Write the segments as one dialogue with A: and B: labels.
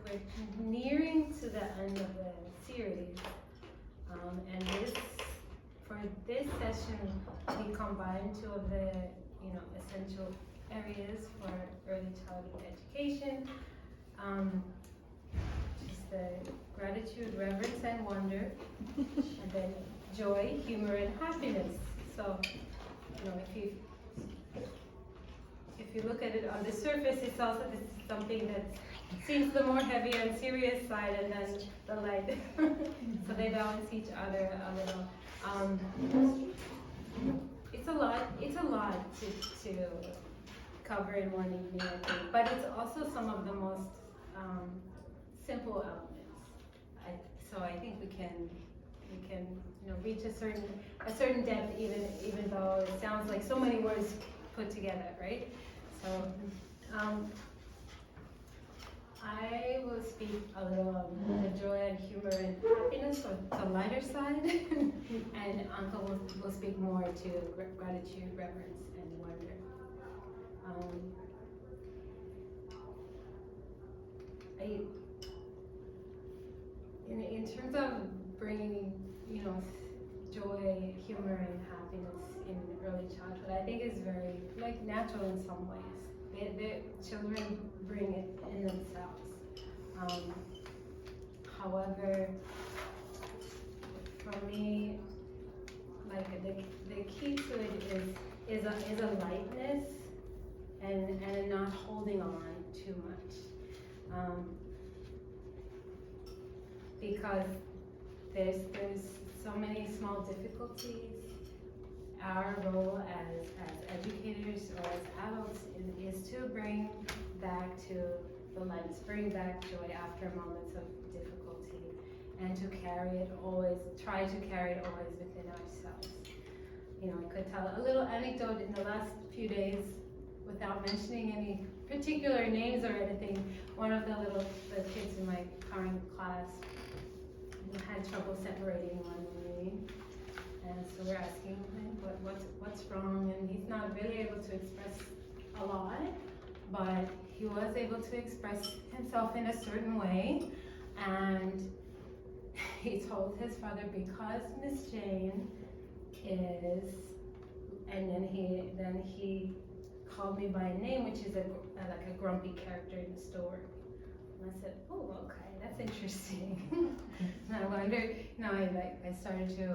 A: we're nearing to the end of the series, and for this session, we combined two of the essential areas for early childhood education, just the gratitude, reverence, and wonder, and then joy, humor, and happiness. So, if you look at it on the surface, it's also something that seems the more heavy and serious side, and then the light. So they balance each other a little. It's a lot to cover in one evening, I think. But it's also some of the most simple elements. So I think we can reach a certain depth, even though it sounds like so many words put together, right? So I will speak a little of the joy and humor and happiness, or the lighter side, and Anke will speak more to gratitude, reverence, and wonder. In terms of bringing, joy, humor, and happiness in early childhood, I think it's very natural in some ways. The children bring it in themselves. However, for me, the key to it is a lightness and not holding on too much, because there's so many small difficulties. Our role as educators or as adults is to bring back to the lightness, bring back joy after moments of difficulty, and to try to carry it always within ourselves. I could tell a little anecdote in the last few days without mentioning any particular names or anything. One of the kids in my current class had trouble separating one morning, and so we're asking him what's wrong, and he's not really able to express a lot, but he was able to express himself in a certain way, and he told his father, because Miss Jane is, and then he called me by a name, which is like a grumpy character in the story. And I said, oh, okay, that's interesting. And I wondered, I started to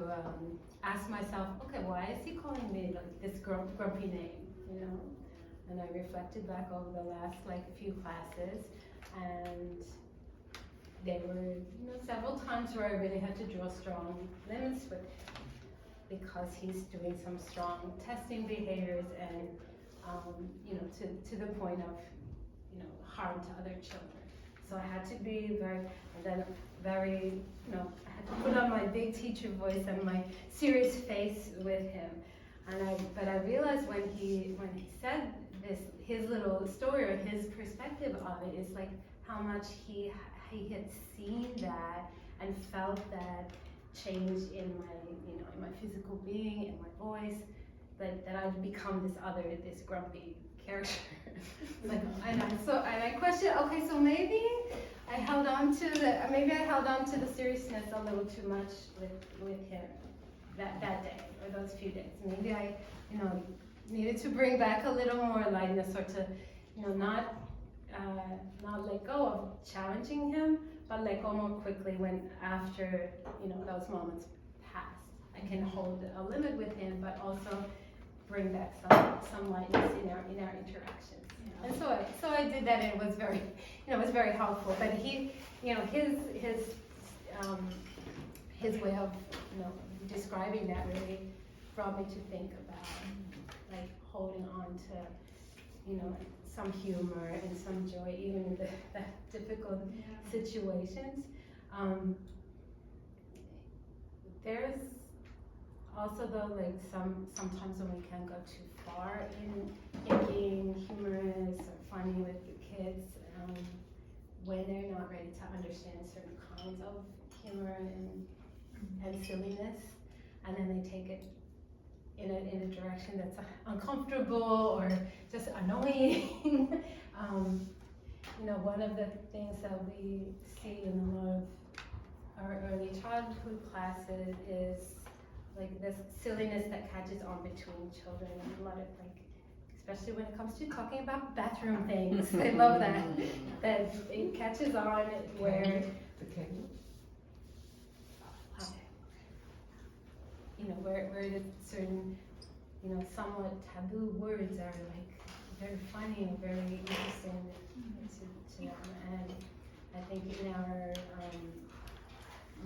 A: ask myself, okay, why is he calling me this grumpy name, And I reflected back over the last few classes, and there were several times where I really had to draw strong limits with him, because he's doing some strong testing behaviors and to the point of harm to other children. So I had to be very, I had to put on my big teacher voice and my serious face with him. But I realized when he said this, his little story or his perspective of it is how much he had seen that and felt that change in my physical being, in my voice, that I'd become this grumpy character. And I questioned, okay, so maybe I held on to the seriousness a little too much with him that day or those few days. Maybe I needed to bring back a little more lightness, or to not let go of challenging him, but let go more quickly when after those moments pass. I can hold a limit with him, but also bring back some lightness in our interactions. Yeah. And so I did that, and it was very helpful. But he, his way of describing that really brought me to think about holding on to some humor and some joy even in the difficult situations. There's also sometimes when we can go too far in being humorous or funny with the kids, when they're not ready to understand certain kinds of humor and silliness, and then they take it in a direction that's uncomfortable or just annoying. you know, one of the things that we see in a lot of our early childhood classes is like this silliness that catches on between children, and a lot of like, especially when it comes to talking about bathroom things, I love that, that it catches on where,
B: The cable?
A: you know, where the certain, you know, somewhat taboo words are like very funny and very interesting to them. And I think in our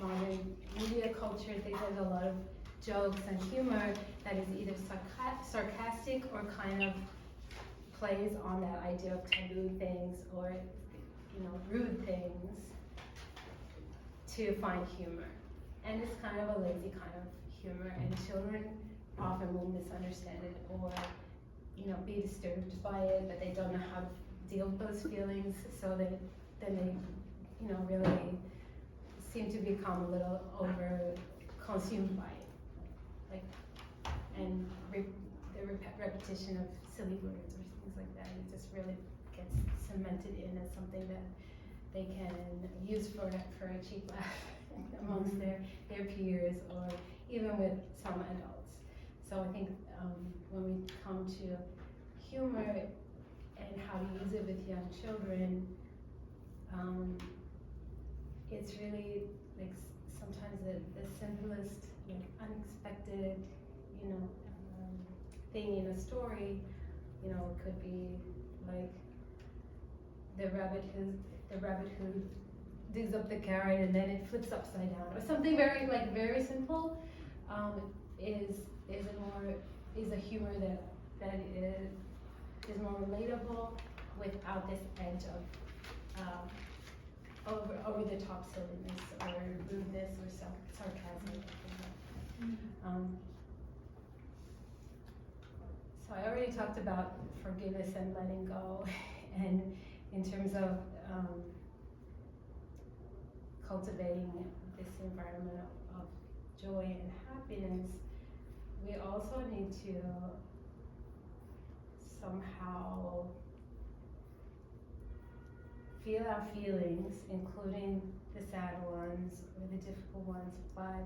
A: modern media culture, there's a lot of jokes and humor that is either sarcastic or kind of plays on that idea of taboo things or, you know, rude things to find humor. And it's kind of a lazy kind of humor, and children often will misunderstand it or, you know, be disturbed by it, but they don't know how to deal with those feelings, so then they, you know, really seem to become a little over consumed by it. Like, and the repetition of silly words or things like that, it just really gets cemented in as something that they can use for a cheap laugh amongst their peers or even with some adults. So I think when we come to humor and how to use it with young children, it's really like sometimes the simplest, like unexpected, you know, thing in a story, you know, it could be like the rabbit who digs up the carrot and then it flips upside down, or something very simple. Is a humor that is more relatable without this edge of over the top silliness or rudeness or sarcasm. So I already talked about forgiveness and letting go, and in terms of cultivating this environment of joy and happiness, we also need to somehow feel our feelings, including the sad ones or the difficult ones, but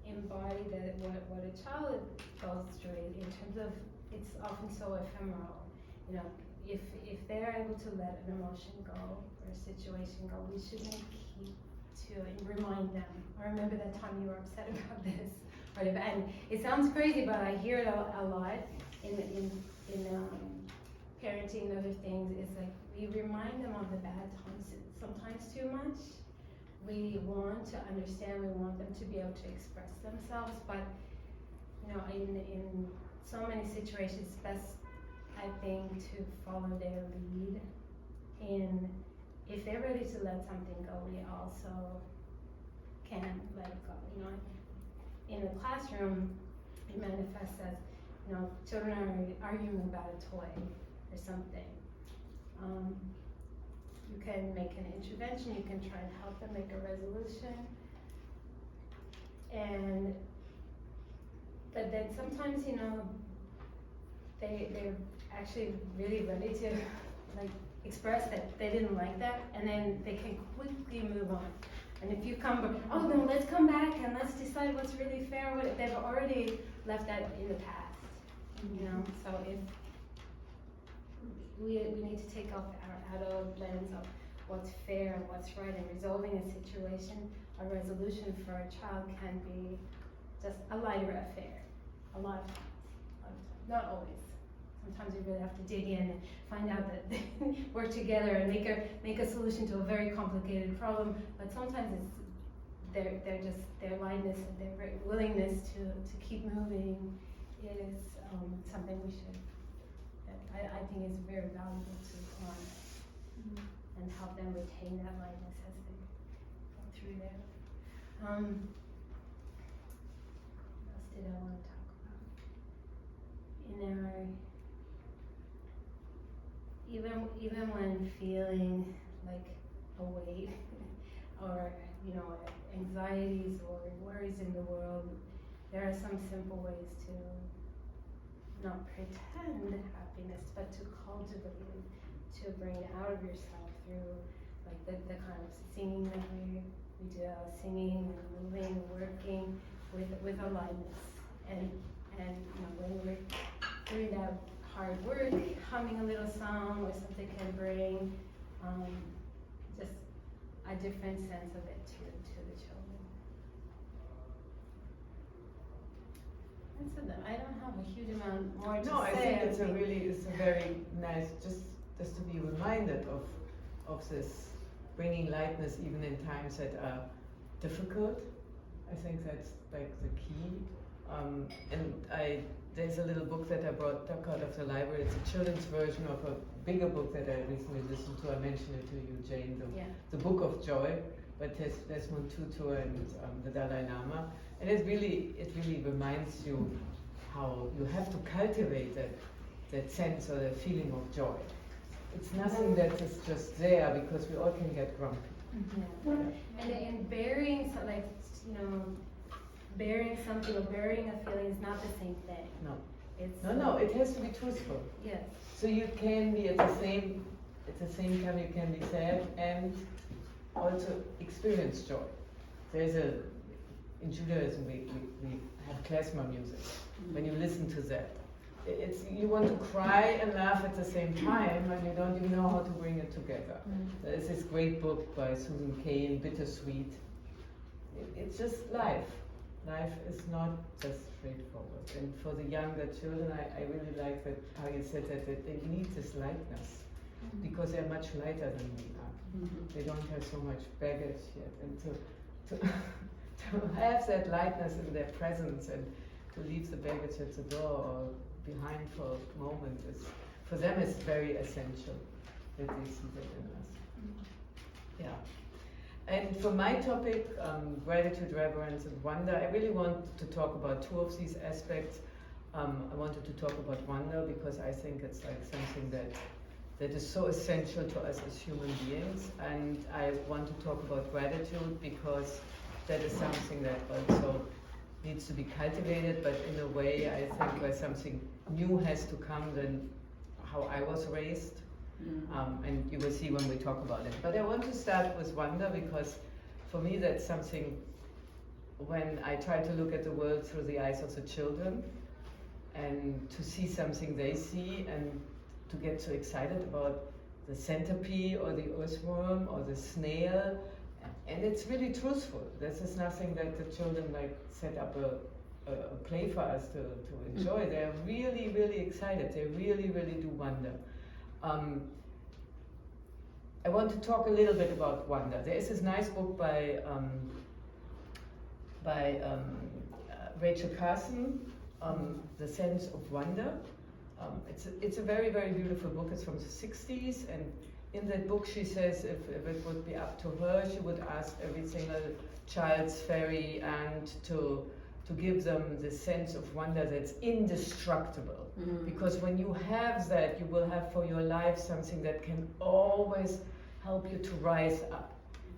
A: embody what a child goes through in terms of, it's often so ephemeral. You know, if they're able to let an emotion go or a situation go, we shouldn't keep to remind them, or remember that time you were upset about this. And it sounds crazy, but I hear it a lot in parenting and other things. It's like we remind them of the bad times sometimes too much. We want to understand, we want them to be able to express themselves, but you know, in so many situations, it's best, I think, to follow their lead. And if they're ready to let something go, we also can let it go. You know, in the classroom, it manifests as, you know, children are arguing about a toy or something. You can make an intervention, you can try and help them make a resolution. But then sometimes, you know, they're actually really ready to like express that they didn't like that, and then they can quickly move on. And if you come, oh no, let's come back and let's decide what's really fair, they've already left that in the past, you know? So if we need to take off our adult lens of what's fair and what's right, and resolving a situation, a resolution for a child can be just a lighter affair, a lot of times, not always. Sometimes you really have to dig in and find out that they work together and make a solution to a very complicated problem. But sometimes it's their lightness and their willingness to keep moving is something we should, that I think is very valuable to honor and help them retain that lightness as they go through there. What else did I want to talk about? In our even when feeling like a weight or, you know, anxieties or worries in the world, there are some simple ways to not pretend happiness, but to cultivate it, to bring it out of yourself through like the kind of singing that we do, singing and moving, working with a lightness. And you know, when we're doing that hard work, humming a little song or something can bring just a different sense of it to the children. And so I don't have a huge amount more to say.
B: No, I think it's a very nice, just to be reminded of this bringing lightness even in times that are difficult. I think that's like the key. And there's a little book that I took out of the library. It's a children's version of a bigger book that I recently listened to. I mentioned it to you, Jane, the Book of Joy, by Desmond Tutu and the Dalai Lama. And it really reminds you how you have to cultivate that sense or the feeling of joy. It's nothing that is just there, because we all can get grumpy.
A: Mm-hmm. And burying, so like, you know, burying something or burying a feeling is not the same thing.
B: No.
A: It's
B: No, it has to be truthful.
A: Yes.
B: So you can be at the same time you can be sad and also experience joy. In Judaism we have klezmer music. Mm-hmm. When you listen to that, you want to cry and laugh at the same time, and you don't even know how to bring it together. Mm-hmm. There's this great book by Susan Cain, Bittersweet. It's just life. Life is not just straightforward. And for the younger children, I really like that how you said that they need this lightness, because they're much lighter than we are. Mm-hmm. They don't have so much baggage yet. And to have that lightness in their presence and to leave the baggage at the door or behind for a moment for them is very essential that they see that in us. Mm-hmm. Yeah. And for my topic, gratitude, reverence, and wonder, I really want to talk about two of these aspects. I wanted to talk about wonder because I think it's like something that is so essential to us as human beings. And I want to talk about gratitude because that is something that also needs to be cultivated, but in a way, I think where something new has to come than how I was raised. And you will see when we talk about it. But I want to start with wonder because for me that's something when I try to look at the world through the eyes of the children and to see something they see and to get so excited about the centipede or the earthworm or the snail. And it's really truthful. This is nothing that the children like set up a play for us to enjoy. They're really, really excited. They really, really do wonder. I want to talk a little bit about wonder. There is this nice book by Rachel Carson, The Sense of Wonder. It's a very, very beautiful book. It's from the 60s, and in that book she says if it would be up to her, she would ask every single child's fairy aunt to give them the sense of wonder that's indestructible. Mm-hmm. Because when you have that, you will have for your life something that can always help you to rise up.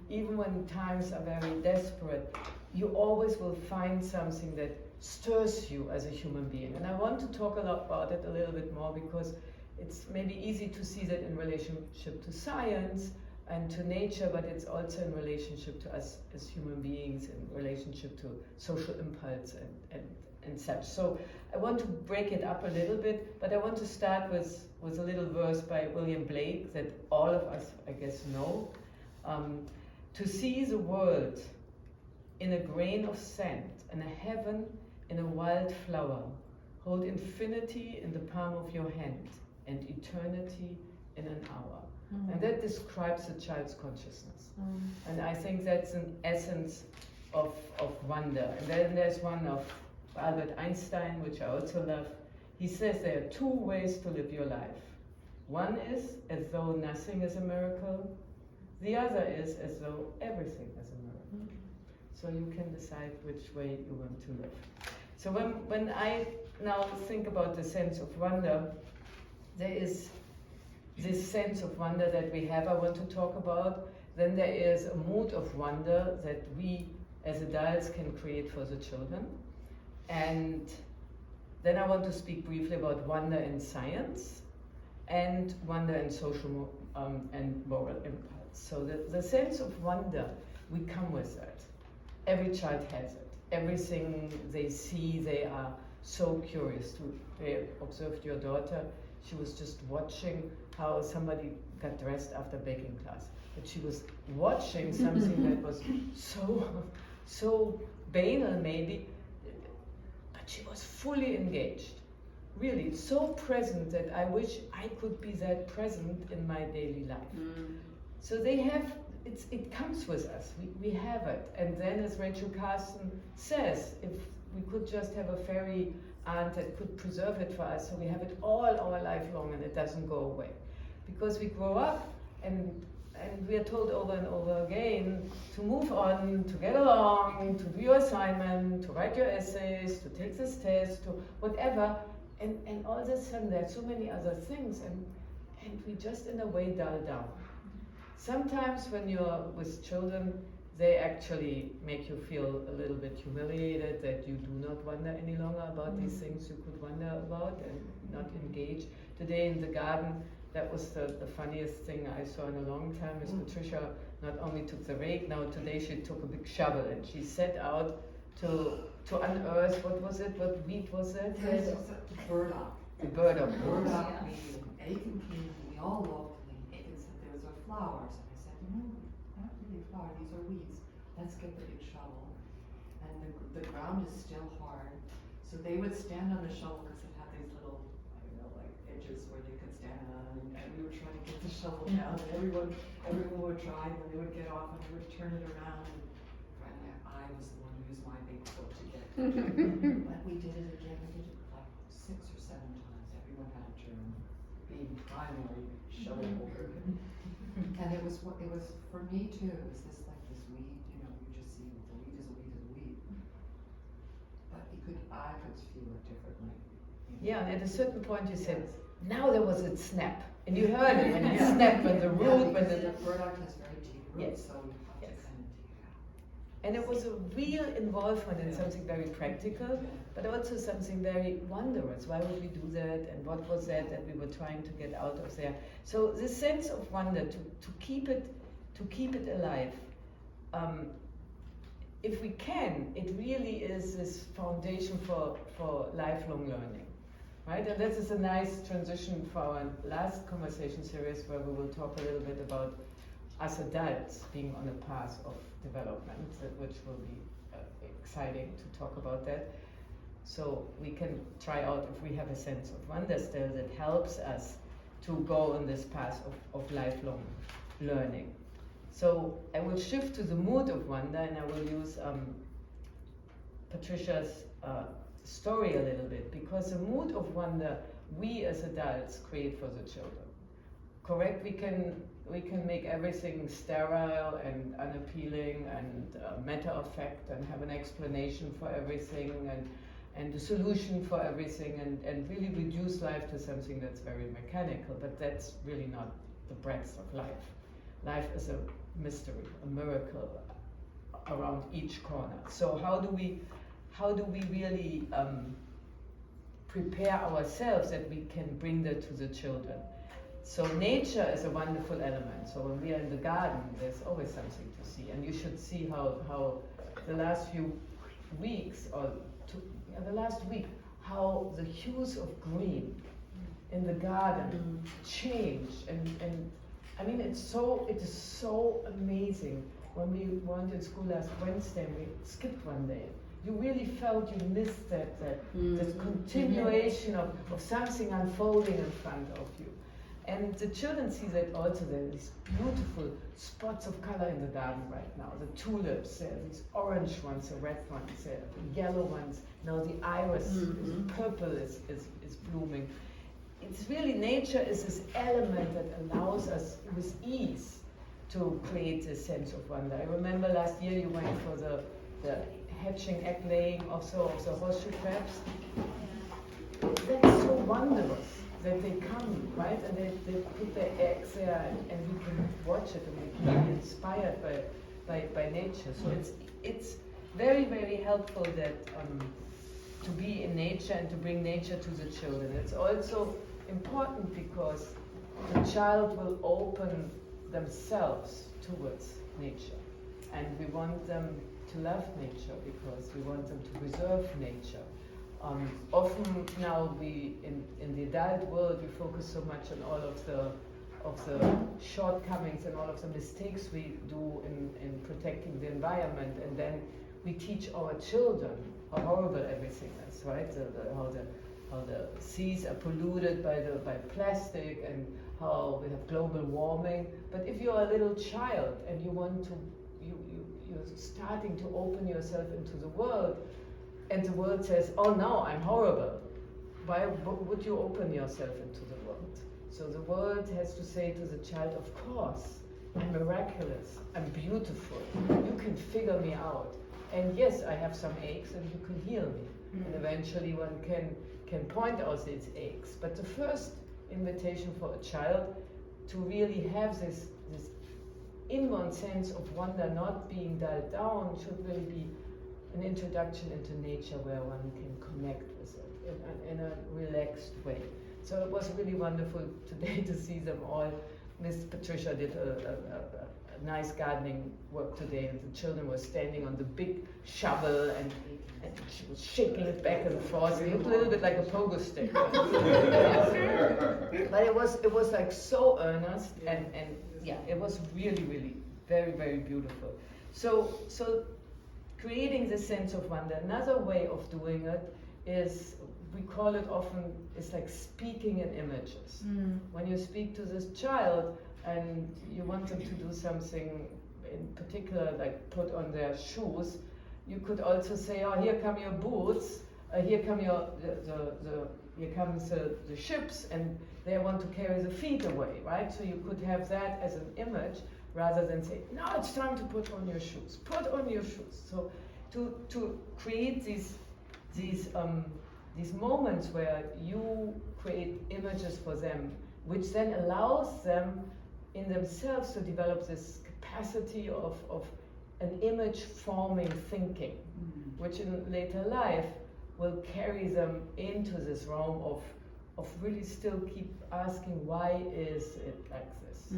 B: Even when times are very desperate, you always will find something that stirs you as a human being. And I want to talk a lot about it a little bit more because it's maybe easy to see that in relationship to science and to nature, but it's also in relationship to us as human beings, in relationship to social impulse and such. So I want to break it up a little bit, but I want to start with a little verse by William Blake that all of us, I guess, know. To see the world in a grain of sand and a heaven in a wild flower, hold infinity in the palm of your hand and eternity in an hour. And that describes a child's consciousness. And I think that's an essence of wonder. And then there's one of Albert Einstein, which I also love. He says there are two ways to live your life. One is as though nothing is a miracle. The other is as though everything is a miracle. So you can decide which way you want to live. So when I now think about the sense of wonder, there is this sense of wonder that we have, I want to talk about. Then there is a mood of wonder that we as adults can create for the children. And Then I want to speak briefly about wonder in science and wonder in social and moral impulse. So the sense of wonder, we come with that. Every child has it. Everything they see, they are so curious to. They observed your daughter. She was just watching how somebody got dressed after baking class. But she was watching something that was so banal maybe, but she was fully engaged. Really, so present that I wish I could be that present in my daily life. So they have, it comes with us, we have it. And then as Rachel Carson says, if we could just have a fairy aunt that could preserve it for us, so we have it all our life long and it doesn't go away. Because we grow up and we are told over and over again to move on, to get along, to do your assignment, to write your essays, to take this test, to whatever. And all of a sudden there are so many other things and we just in a way dull down. Sometimes when you're with children, they actually make you feel a little bit humiliated that you do not wonder any longer about these things you could wonder about and not engage. Today in the garden, that was the funniest thing I saw in a long time. Miss Patricia not only took the rake, now today she took a big shovel and she set out to unearth, what was it? What weed was that?
C: Burdock.
B: The burdock.
C: Burdock weed. Aiken came, we all loved them. Aiken said those are flowers. And I said, no, not really flowers, these are weeds. Let's get the big shovel. And the ground is still hard. So they would stand on the shovel because it had these little, I don't know, like edges where they could stand on. And we were trying to get the shovel down. And everyone would try, and they would get off and they would turn it around. And finally, I was the one who used my big foot to get it. But we did it again. We did it like 6 or 7 times. Everyone had a turn, being primary shovel holder. And it was for me too. It was this weed, you know, you just see the weed is a weed is a weed. But I could feel it differently.
B: Yeah, and at a certain point you said, now there was a snap. And you heard it when it snapped, when the root, when the
C: burdock has very deep roots, so you have to kind of dig it out.
B: And it was a real involvement in something very practical, but also something very wondrous. Why would we do that? And what was that we were trying to get out of there? So this sense of wonder, to keep it alive, if we can, it really is this foundation for lifelong learning. Right, and this is a nice transition for our last conversation series where we will talk a little bit about us adults being on a path of development, which will be exciting to talk about that. So we can try out if we have a sense of wonder still that helps us to go on this path of lifelong learning. So I will shift to the mood of wonder and I will use Patricia's story a little bit, because the mood of wonder we as adults create for the children. Correct? We can make everything sterile and unappealing and matter of fact and have an explanation for everything and a solution for everything and really reduce life to something that's very mechanical, but that's really not the breadth of life. Life is a mystery, a miracle around each corner. So how do we really prepare ourselves that we can bring that to the children? So nature is a wonderful element. So when we are in the garden, there's always something to see. And you should see how the last few weeks, the last week, how the hues of green in the garden change. And I mean, it is so amazing. When we weren't in school last Wednesday, we skipped one day. You really felt you missed that continuation of something unfolding in front of you. And the children see that also. There are these beautiful spots of color in the garden right now. The tulips, there are these orange ones, the red ones, there are the yellow ones. Now the iris is purple is blooming. It's really, nature is this element that allows us with ease to create this sense of wonder. I remember last year you went for the hatching, egg laying of the horseshoe crabs. That's so wondrous that they come, right? And they put their eggs there and we can watch it and we can be inspired by nature. So it's very, very helpful that to be in nature and to bring nature to the children. It's also important because the child will open themselves towards nature, and we want them to love nature because we want them to preserve nature. Often now in the adult world we focus so much on all of the shortcomings and all of the mistakes we do in protecting the environment, and then we teach our children how horrible everything is, right? How the seas are polluted by plastic and how we have global warming. But if you're a little child and you're starting to open yourself into the world, and the world says, oh no, I'm horrible, why would you open yourself into the world? So the world has to say to the child, of course, I'm miraculous, I'm beautiful, you can figure me out. And yes, I have some aches and you can heal me. And eventually one can point out its aches. But the first invitation for a child to really have this inborn sense of wonder not being dulled down should really be an introduction into nature where one can connect with it in a relaxed way. So it was really wonderful today to see them all. Miss Patricia did a nice gardening work today, and the children were standing on the big shovel and she was shaking it back and forth. It looked a little bit like a pogo stick. But it was like so earnest, and yeah, it was really, really very, very beautiful. So creating this sense of wonder. Another way of doing it is, we call it often, it's like speaking in images. When you speak to this child and you want them to do something in particular, like put on their shoes, you could also say, oh, here come your boots, here comes the ships, and they want to carry the feet away, right? So you could have that as an image rather than say, no, it's time to put on your shoes. Put on your shoes. So to create these moments where you create images for them, which then allows them in themselves to develop this capacity of an image-forming thinking, which in later life will carry them into this realm of really still keep asking, why is it like this?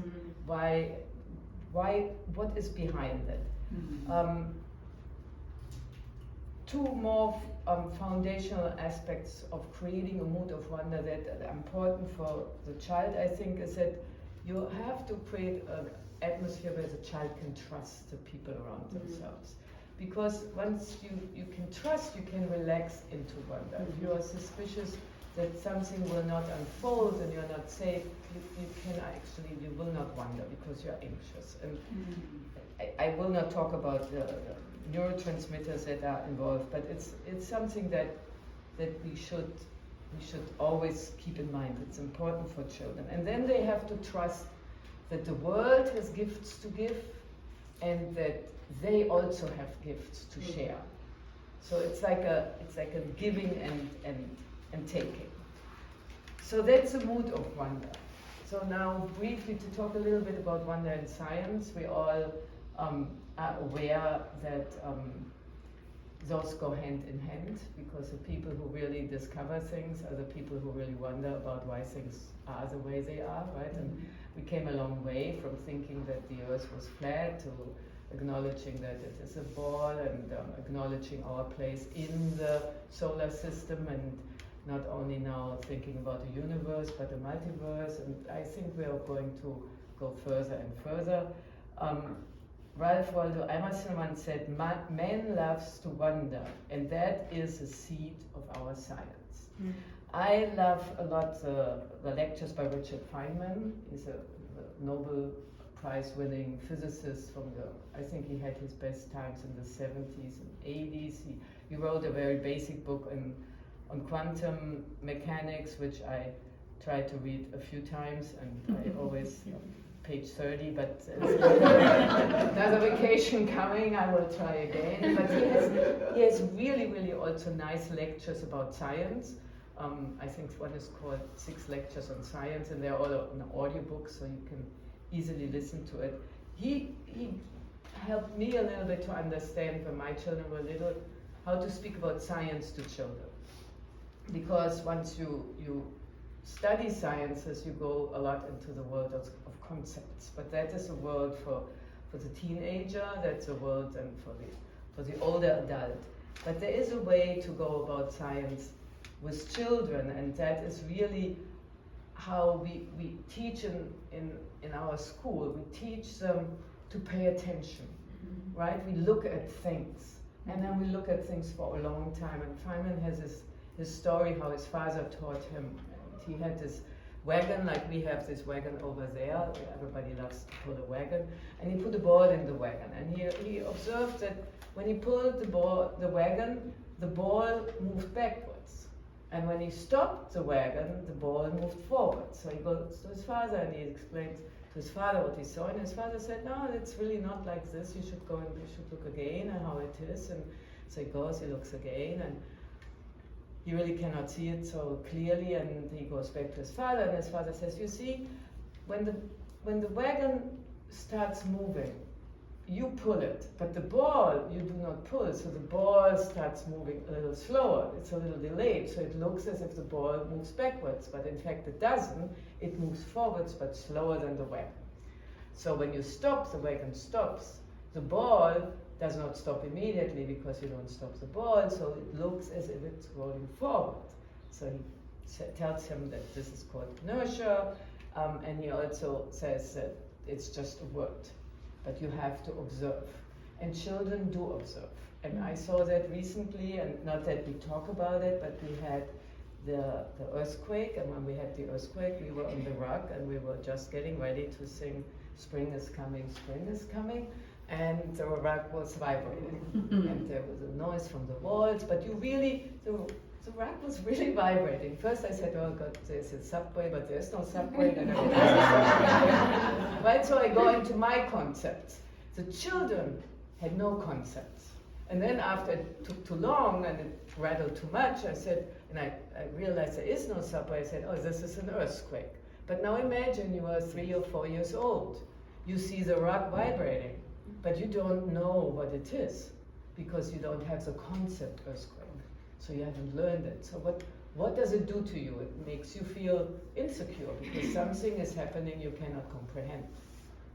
B: Why, what is behind it? Two more foundational aspects of creating a mood of wonder that are important for the child, I think, is that you have to create an atmosphere where the child can trust the people around themselves. Because once you can trust, you can relax into wonder. If you are suspicious that something will not unfold and you're not safe, you will not wonder because you're anxious. And I will not talk about the neurotransmitters that are involved, but it's something that we should always keep in mind. It's important for children. And then they have to trust that the world has gifts to give and that they also have gifts to share. So it's like a giving and taking. So that's a mood of wonder. So now briefly to talk a little bit about wonder in science. We all are aware that those go hand in hand, because the people who really discover things are the people who really wonder about why things are the way they are, right? And we came a long way from thinking that the Earth was flat to acknowledging that it is a ball, and acknowledging our place in the solar system, and not only now thinking about a universe but a multiverse. And I think we are going to go further and further. Ralph Waldo Emerson once said, man loves to wonder, and that is the seed of our science. I love a lot the lectures by Richard Feynman. He's a Nobel Prize-winning physicist from I think he had his best times in the 70s and 80s. He wrote a very basic book on quantum mechanics, which I tried to read a few times, and I always page 30, but another vacation coming, I will try again. But he has really, really also nice lectures about science. I think one is called 6 Lectures on Science, and they're all on audiobook, so you can easily listen to it. He helped me a little bit to understand, when my children were little, how to speak about science to children. because once you study sciences, you go a lot into the world of concepts. But that is a world for the teenager, that's a world and for the older adult. But there is a way to go about science with children, and that is really how we teach in our school. We teach them to pay attention, right? We look at things, and then we look at things for a long time. And Feynman has his story how his father taught him. He had this wagon, like we have this wagon over there. Everybody loves to pull a wagon. And he put a ball in the wagon. And he observed that when he pulled the wagon, the ball moved backwards. And when he stopped the wagon, the ball moved forward. So he goes to his father and he explains to his father what he saw. And his father said, no, it's really not like this. You should go and you should look again at how it is. And so he goes, he looks again. And he really cannot see it so clearly, and he goes back to his father, and his father says, you see, when the wagon starts moving, you pull it, but the ball you do not pull, so the ball starts moving a little slower. It's a little delayed, so it looks as if the ball moves backwards, but in fact it doesn't. It moves forwards, but slower than the wagon. So when you stop, the wagon stops. The ball does not stop immediately because you don't stop the ball, so it looks as if it's rolling forward. So he tells him that this is called inertia, and he also says that it's just a word, but you have to observe. And children do observe. And I saw that recently, and not that we talk about it, but we had the earthquake, and when we had the earthquake, we were on the rug, and we were just getting ready to sing Spring is Coming, Spring is Coming. And the rug was vibrating, and there was a noise from the walls, but the rug was really vibrating. First I said, oh God, there's a subway, but there's no subway. Right, so I go into my concepts. The children had no concepts. And then after it took too long and it rattled too much, I said, and I realized there is no subway, I said, oh, this is an earthquake. But now imagine you are 3 or 4 years old. You see the rug vibrating. But you don't know what it is because you don't have the concept earthquake. So you haven't learned it. So what does it do to you? It makes you feel insecure because something is happening you cannot comprehend.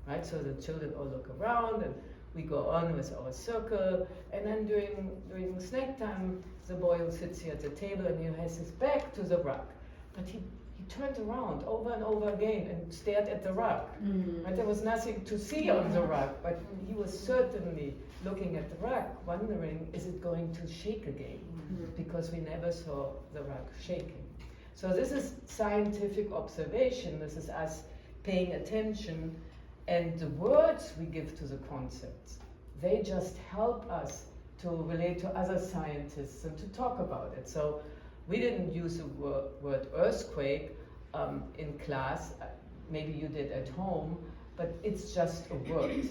B: Right? So the children all look around and we go on with our circle. And then during snack time, the boy who sits here at the table and he has his back to the rug. But he turned around over and over again and stared at the rug. Right? There was nothing to see on the rug, but he was certainly looking at the rug, wondering, is it going to shake again? Because we never saw the rug shaking. So this is scientific observation. This is us paying attention, and the words we give to the concepts, they just help us to relate to other scientists and to talk about it. So we didn't use the word earthquake in class, maybe you did at home, but it's just a word.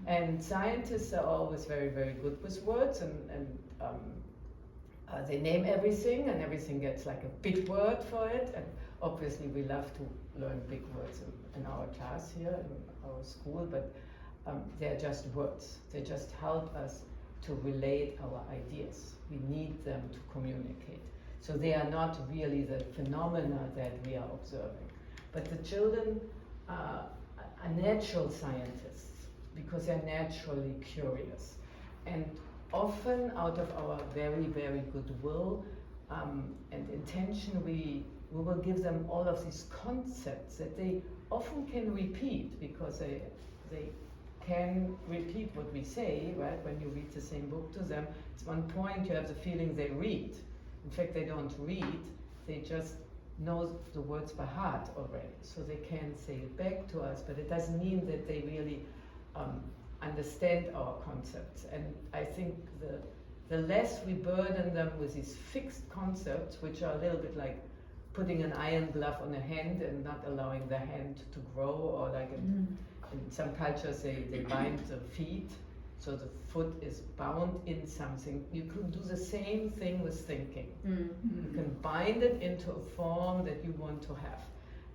B: And scientists are always very, very good with words, and they name everything, and everything gets like a big word for it. And obviously we love to learn big words in our class here, in our school, but they're just words. They just help us to relate our ideas. We need them to communicate. So they are not really the phenomena that we are observing. But the children are natural scientists because they're naturally curious. And often out of our very, very good will and intention, we will give them all of these concepts that they often can repeat because they can repeat what we say, right? When you read the same book to them, at one point you have the feeling they read. In fact, they don't read, they just know the words by heart already. So they can say it back to us, but it doesn't mean that they really understand our concepts. And I think the less we burden them with these fixed concepts, which are a little bit like putting an iron glove on a hand and not allowing the hand to grow, or like in some cultures they bind the feet. So the foot is bound in something. You can do the same thing with thinking. You can bind it into a form that you want to have.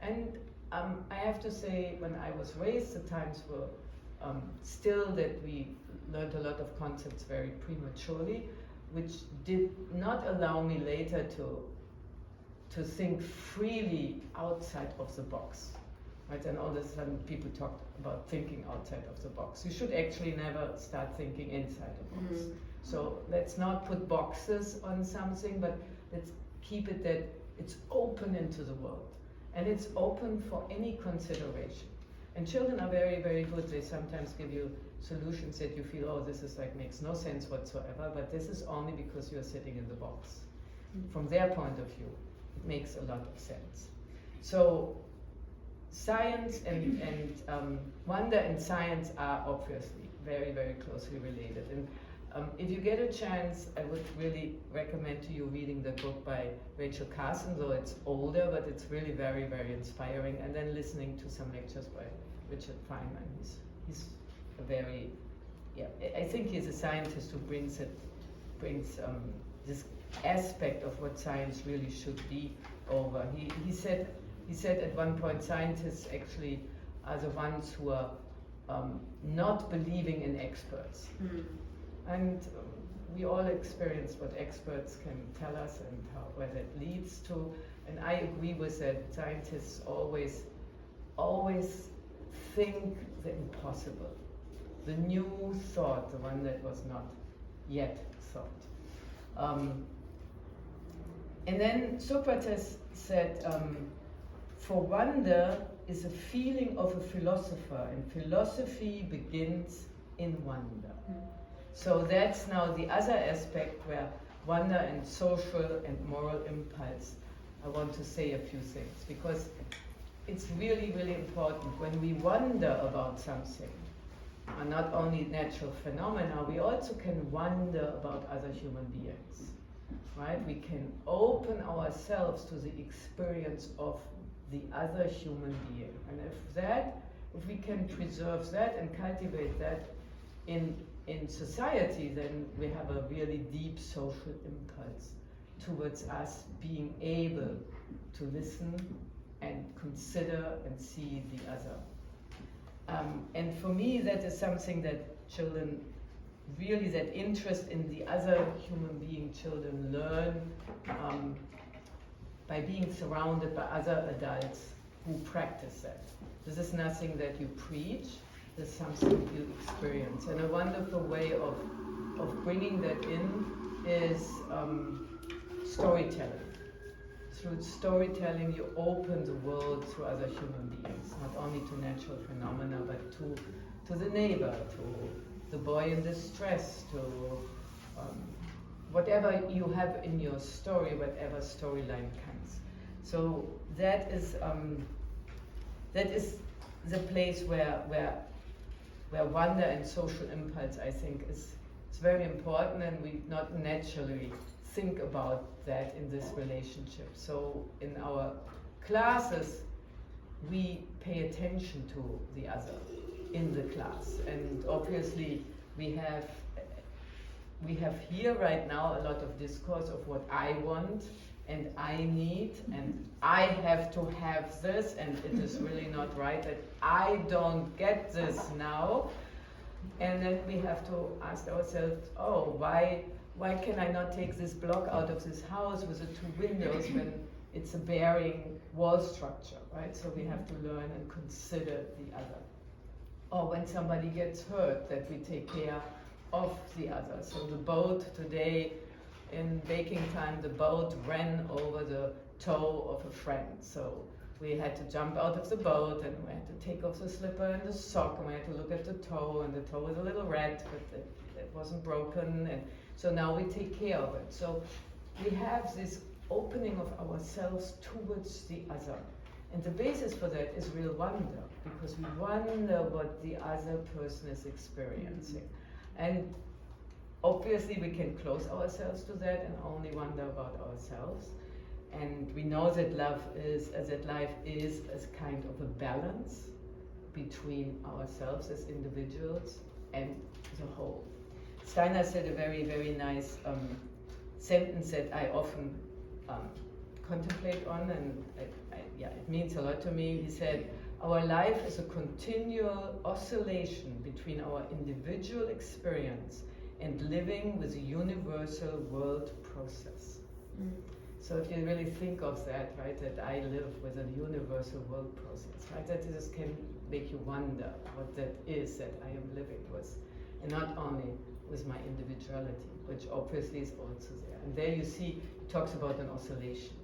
B: And I have to say, when I was raised, the times were still that we learned a lot of concepts very prematurely, which did not allow me later to to think freely outside of the box. Right? And all of a sudden people talk about thinking outside of the box. You should actually never start thinking inside a box. So let's not put boxes on something, but let's keep it that it's open into the world. And it's open for any consideration. And children are very, very good. They sometimes give you solutions that you feel, oh, this is like makes no sense whatsoever, but this is only because you're sitting in the box. From their point of view, it makes a lot of sense. So science and wonder and science are obviously very, very closely related. And if you get a chance, I would really recommend to you reading the book by Rachel Carson, though it's older, but it's really very, very inspiring. And then listening to some lectures by Richard Feynman. He's a very, I think he's a scientist who brings this aspect of what science really should be over. He said at one point, scientists actually are the ones who are not believing in experts. And we all experience what experts can tell us and where that leads to. And I agree with that. Scientists always think the impossible, the new thought, the one that was not yet thought. And then Socrates said, for wonder is a feeling of a philosopher, and philosophy begins in wonder. So that's now the other aspect where wonder and social and moral impulse, I want to say a few things, because it's really, really important when we wonder about something, and not only natural phenomena, we also can wonder about other human beings, right? We can open ourselves to the experience of the other human being. And if we can preserve that and cultivate that in society, then we have a really deep social impulse towards us being able to listen and consider and see the other. And for me, that is something that children really, that interest in the other human being, children learn by being surrounded by other adults who practice that. This is nothing that you preach, this is something you experience. And a wonderful way of bringing that in is storytelling. Through storytelling, you open the world to other human beings, not only to natural phenomena, but to the neighbor, to the boy in distress, to whatever you have in your story, whatever storyline comes. So that is the place where wonder and social impulse, I think, is very important, and we not naturally think about that in this relationship. So in our classes, we pay attention to the other in the class, and obviously we have here right now a lot of discourse of what I want and I need and I have to have this, and it is really not right that I don't get this now. And then we have to ask ourselves, oh, why can I not take this block out of this house with the 2 windows when it's a bearing wall structure, right? So we have to learn and consider the other. Or when somebody gets hurt, that we take care of the other. So the boat today, in baking time, the boat ran over the toe of a friend. So we had to jump out of the boat, and we had to take off the slipper and the sock, and we had to look at the toe, and the toe was a little red, but it wasn't broken, and so now we take care of it. So we have this opening of ourselves towards the other. And the basis for that is real wonder, because we wonder what the other person is experiencing. And obviously we can close ourselves to that and only wonder about ourselves. And we know that life is as kind of a balance between ourselves as individuals and the whole. Steiner said a very, very nice sentence that I often contemplate on, and it means a lot to me. He said, our life is a continual oscillation between our individual experience and living with a universal world process. So if you really think of that, right, that I live with a universal world process, right, that this can make you wonder what that is that I am living with, and not only with my individuality, which obviously is also there. And there you see, it talks about an oscillation,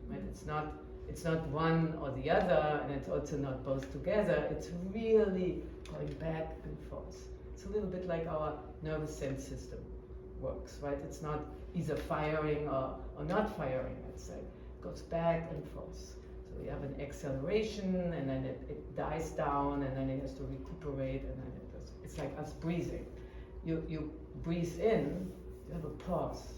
B: right? It's not one or the other, and it's also not both together. It's really going back and forth. It's a little bit like our nervous sense system works, right? It's not either firing or not firing, let's say. It goes back and forth. So we have an acceleration, and then it dies down, and then it has to recuperate, and then it's like us breathing. You breathe in, you have a pause.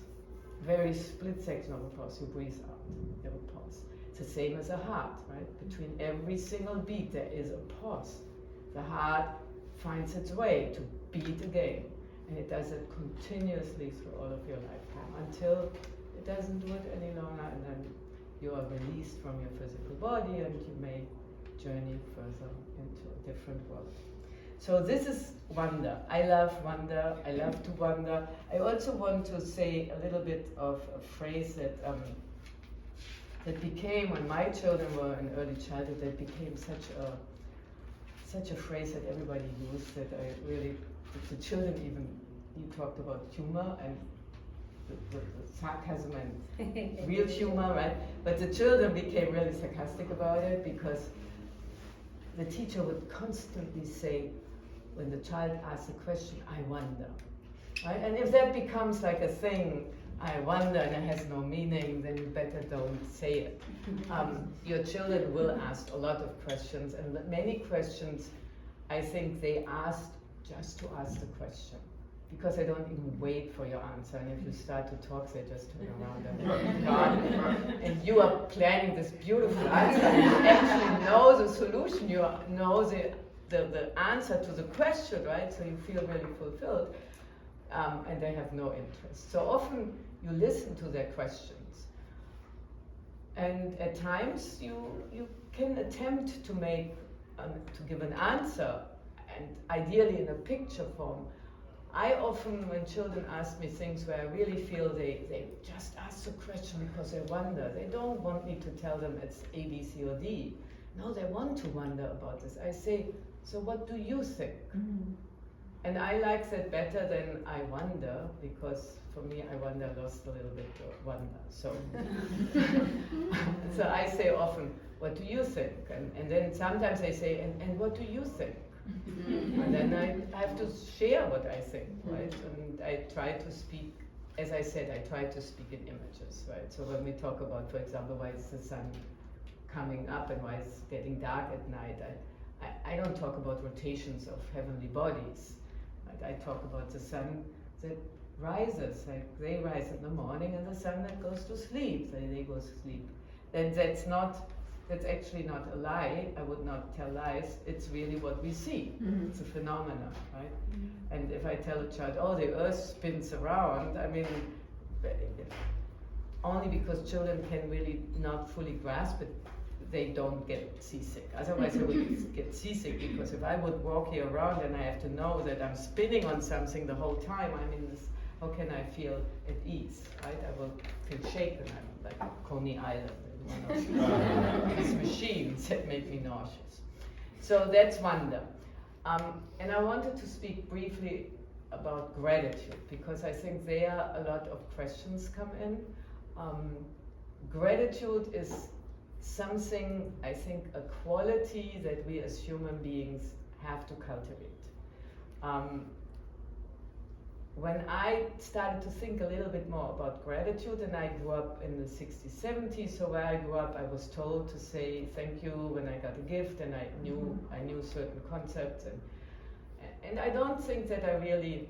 B: Very split section of a pause, you breathe out, you have a pause. It's the same as a heart, right? Between every single beat there is a pause. The heart finds its way to beat again. And it does it continuously through all of your lifetime until it doesn't do it any longer, and then you are released from your physical body and you may journey further into a different world. So this is wonder. I love wonder. I love to wonder. I also want to say a little bit of a phrase that became, when my children were in early childhood, that became such a phrase that everybody used, that I really, the children even, you talked about humor and the sarcasm and real humor, right? But the children became really sarcastic about it, because the teacher would constantly say, when the child asks a question, I wonder, right? And if that becomes like a thing, I wonder, and it has no meaning, then you better don't say it. Your children will ask a lot of questions, and many questions, I think they asked just to ask the question, because they don't even wait for your answer. And if you start to talk, they just turn around and they're gone. And you are planning this beautiful answer, and you actually know the solution, you know the answer to the question, right? So you feel really fulfilled, and they have no interest. So often you listen to their questions, and at times you can attempt to to give an answer, and ideally in a picture form. I often, when children ask me things where I really feel they just ask the question because they wonder, they don't want me to tell them it's A, B, C, or D. No, they want to wonder about this. I say, so what do you think? Mm-hmm. And I like that better than I wonder, because for me, I wonder lost a little bit of wonder. So, so I say often, what do you think? And then sometimes I say, and what do you think? And then I have to share what I think, right? And I try to speak, as I said, I try to speak in images, right? So when we talk about, for example, why is the sun coming up and why it's getting dark at night, I don't talk about rotations of heavenly bodies. Right? I talk about the sun that rises, like they rise in the morning, and the sun that goes to sleep, they go to sleep. And that's actually not a lie. I would not tell lies. It's really what we see. Mm-hmm. It's a phenomenon, right? Mm-hmm. And if I tell a child, oh, the earth spins around, I mean, only because children can really not fully grasp it, they don't get seasick. Otherwise I would get seasick, because if I would walk here around and I have to know that I'm spinning on something the whole time, I mean, how can I feel at ease, right? I will feel shaken. I'm like Coney Island, one of these machines that make me nauseous. So that's wonder. And I wanted to speak briefly about gratitude, because I think there a lot of questions come in. Gratitude is something, I think, a quality that we as human beings have to cultivate. When I started to think a little bit more about gratitude, and I grew up in the 60s, 70s, so where I grew up I was told to say thank you when I got a gift, and I knew certain concepts, and I don't think that I really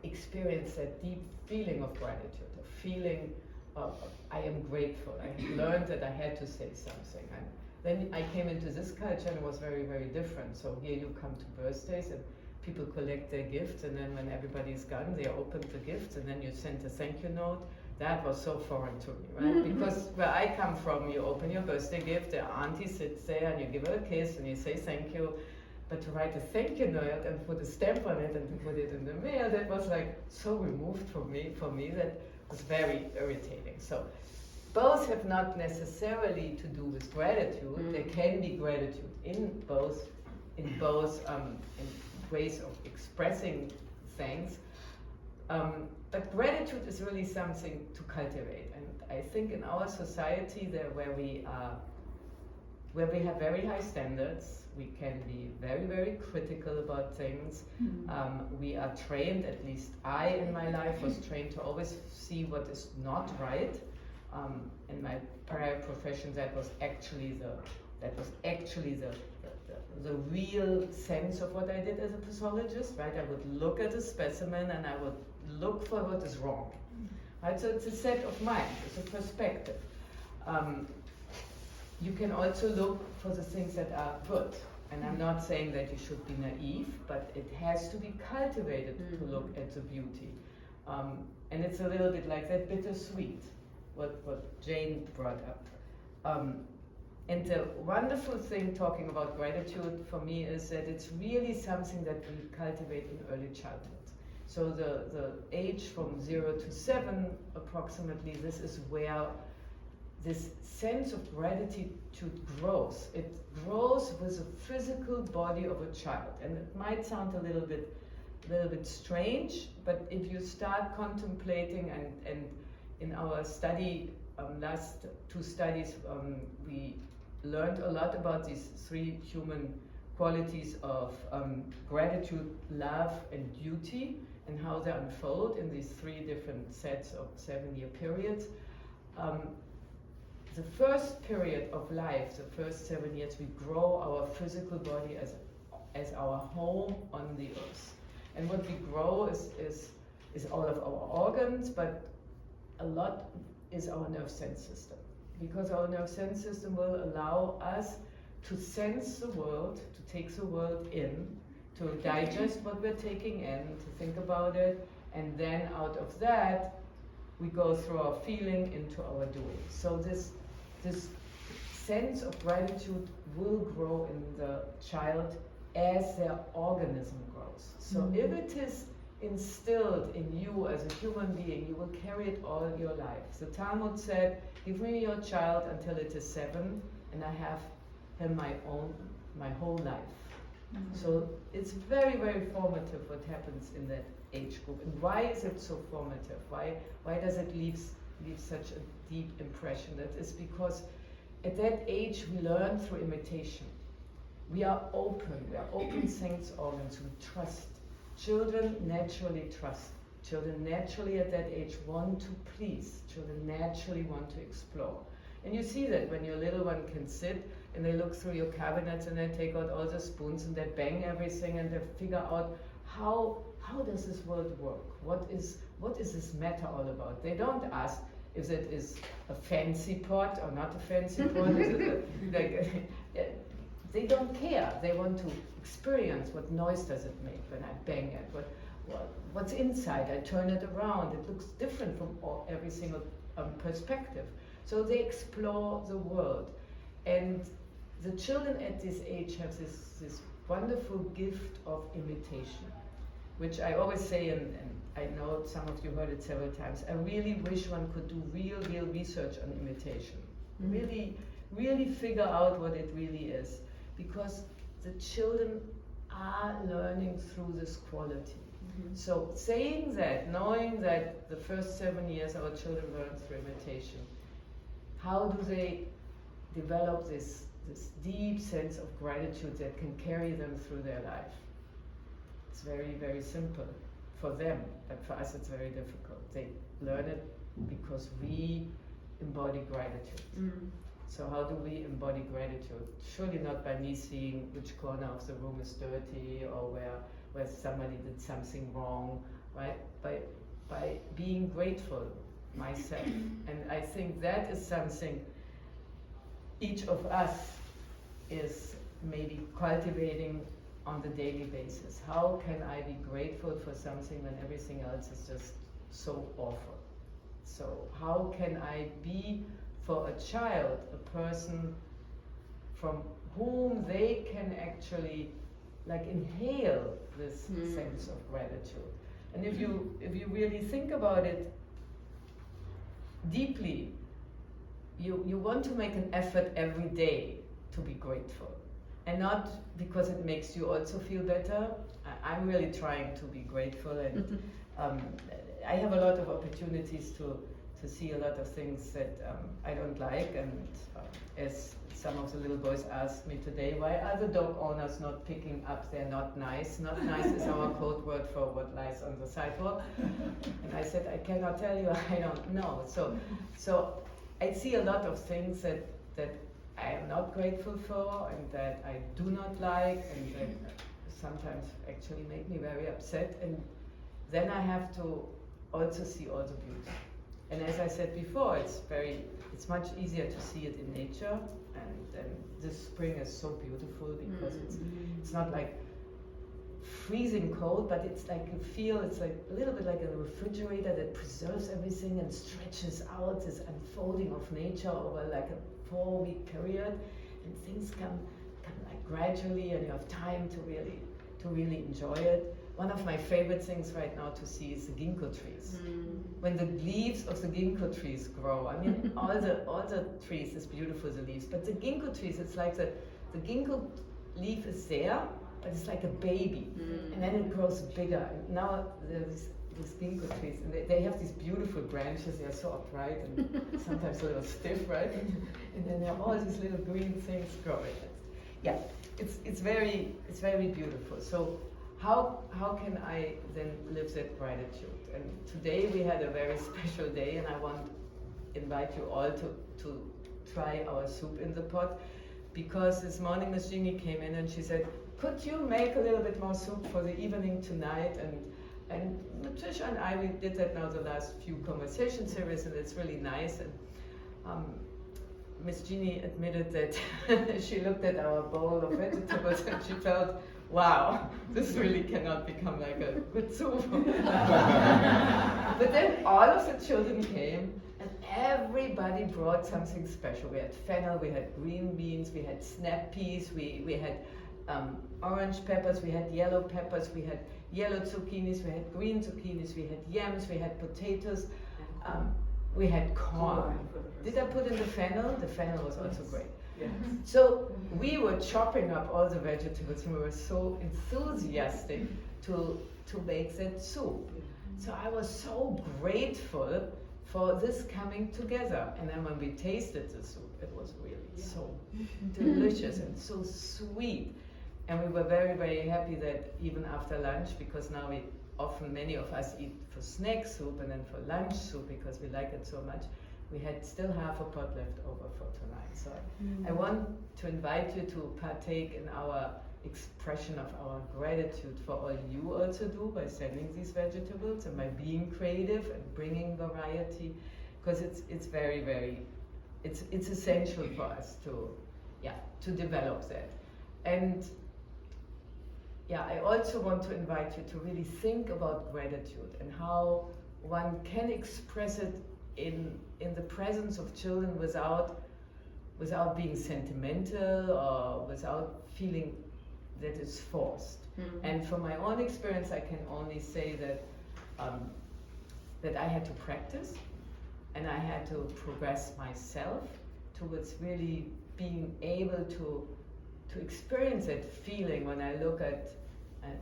B: experienced that deep feeling of gratitude, a feeling of I am grateful. I learned that I had to say something. And then I came into this culture and it was very, very different. So here you come to birthdays and people collect their gifts, and then when everybody's gone, they open the gifts, and then you send a thank you note. That was so foreign to me, right? Because where I come from, you open your birthday gift, the auntie sits there and you give her a kiss and you say thank you. But to write a thank you note and put a stamp on it and to put it in the mail, that was like so removed from me that was very irritating. So both have not necessarily to do with gratitude. There can be gratitude in both in ways of expressing things. But gratitude is really something to cultivate, and I think in our society there where we have very high standards, we can be very, very critical about things. We are trained, at least I in my life was trained to always see what is not right. In my prior profession, that was actually the real sense of what I did as a pathologist, right? I would look at a specimen and I would look for what is wrong, right? So it's a set of mind, it's a perspective. You can also look for the things that are good. And I'm not saying that you should be naive, but it has to be cultivated to look at the beauty. And it's a little bit like that bittersweet, what Jane brought up. And the wonderful thing talking about gratitude for me is that it's really something that we cultivate in early childhood. So the age from 0 to 7 approximately, this is where this sense of gratitude grows. It grows with the physical body of a child. And it might sound a little bit strange, but if you start contemplating, and in our study, last 2 studies, we learned a lot about these 3 human qualities of gratitude, love, and duty, and how they unfold in these 3 different sets of 7-year periods. The first period of life, the first 7 years, we grow our physical body as our home on the earth. And what we grow is all of our organs, but a lot is our nerve sense system. Because our nerve sense system will allow us to sense the world, to take the world in, to digest what we're taking in, to think about it, and then out of that, we go through our feeling into our doing. So this sense of gratitude will grow in the child as their organism grows. So if it is instilled in you as a human being, you will carry it all your life. The Talmud said, give me your child until it is 7, and I have him my whole life. So it's very, very formative what happens in that age group. And why is it so formative? Why does it leave such a deep impression? That is because at that age we learn through imitation. We are open sense organs, we trust. Children naturally trust. Children naturally at that age want to please. Children naturally want to explore. And you see that when your little one can sit and they look through your cabinets and they take out all the spoons and they bang everything and they figure out how does this world work? What is this matter all about? They don't ask if it is a fancy pot or not a fancy pot. They don't care. They want to experience what noise does it make when I bang it. What's inside? I turn it around. It looks different from every single perspective. So they explore the world. And the children at this age have this wonderful gift of imitation, which I always say, and I know some of you heard it several times, I really wish one could do real research on imitation. Really figure out what it really is. Because the children are learning through this quality. So saying that, knowing that the first 7 years our children learn through imitation, how do they develop this deep sense of gratitude that can carry them through their life? It's very, very simple for them, but for us it's very difficult. They learn it because we embody gratitude. So how do we embody gratitude? Surely not by me seeing which corner of the room is dirty or where somebody did something wrong, right? By being grateful myself. And I think that is something each of us is maybe cultivating on the daily basis. How can I be grateful for something when everything else is just so awful? So how can I be, for a child, a person from whom they can actually inhale this sense of gratitude? And if you really think about it deeply, you want to make an effort every day to be grateful, and not because it makes you also feel better. I'm really trying to be grateful, and I have a lot of opportunities to see a lot of things that I don't like, and as some of the little boys asked me today, why are the dog owners not picking up their not nice? Not nice is our code word for what lies on the sidewalk. And I said, I cannot tell you, I don't know. So I see a lot of things that I am not grateful for, and that I do not like, and that sometimes actually make me very upset. And then I have to also see all the beauty. And as I said before, it's much easier to see it in nature. And this spring is so beautiful because it's not like freezing cold, but it's like you feel it's like a little bit like a refrigerator that preserves everything and stretches out this unfolding of nature over like a 4-week period, and things come like gradually, and you have time to really enjoy it. One of my favorite things right now to see is the ginkgo trees. When the leaves of the ginkgo trees grow, I mean, all the trees is beautiful, the leaves, but the ginkgo trees, it's like the ginkgo leaf is there, but it's like a baby, and then it grows bigger. And now there's these ginkgo trees, and they have these beautiful branches. They are so upright and sometimes a little stiff, right? And then there are all these little green things growing. Yeah, it's very beautiful. So how can I then live that gratitude? And today we had a very special day, and I want to invite you all to try our soup in the pot, because this morning Miss Jeannie came in and she said, could you make a little bit more soup for the evening tonight? And Patricia and I, we did that now the last few conversation series, and it's really nice. And Miss Jeannie admitted that she looked at our bowl of vegetables and she felt, wow, this really cannot become like a good soup. But then all of the children came, and everybody brought something special. We had fennel, we had green beans, we had snap peas, we had orange peppers, we had yellow peppers, we had yellow zucchinis, we had green zucchinis, we had yams, we had potatoes, we had corn. Did I put in the fennel? The fennel was also great.
D: Yes.
B: So we were chopping up all the vegetables, and we were so enthusiastic to make that soup. So I was so grateful for this coming together. And then when we tasted the soup, it was really so delicious and so sweet. And we were very, very happy that even after lunch, because now many of us eat for snack soup and then for lunch soup because we like it so much, we had still half a pot left over for tonight. So I want to invite you to partake in our expression of our gratitude for all you also do by sending these vegetables and by being creative and bringing variety, because it's very, very, it's essential for us to develop that. And I also want to invite you to really think about gratitude and how one can express it in the presence of children without being sentimental or without feeling that it's forced. And from my own experience, I can only say that I had to practice, and I had to progress myself towards really being able to experience that feeling when I look at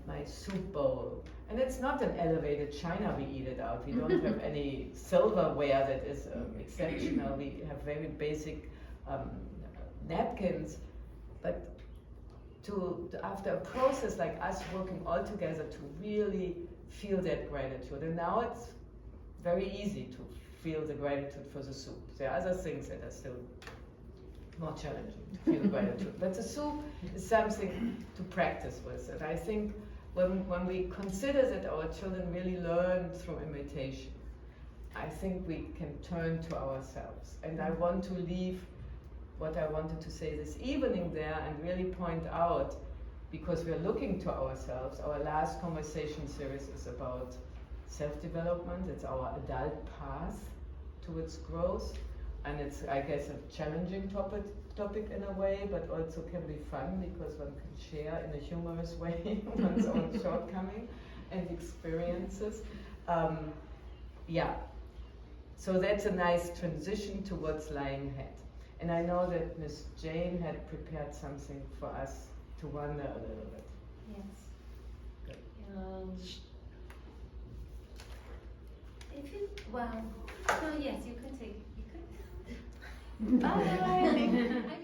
B: my soup bowl. And it's not an elevated china we eat it out. We don't have any silverware that is exceptional. We have very basic napkins. But after a process like us working all together to really feel that gratitude. And now it's very easy to feel the gratitude for the soup. There are other things that are still more challenging to feel gratitude. But the soup is something to practice with. And I think when we consider that our children really learn through imitation, I think we can turn to ourselves. And I want to leave what I wanted to say this evening there and really point out, because we're looking to ourselves. Our last conversation series is about self-development. It's our adult path towards growth. And it's, I guess, a challenging topic in a way, but also can be fun because one can share in a humorous way one's own shortcoming and experiences. So that's a nice transition towards lying ahead. And I know that Miss Jane had prepared something for us to wonder a little bit.
A: Yes.
B: Good.
A: If you, well, no, yes, you can take, you could. Bye.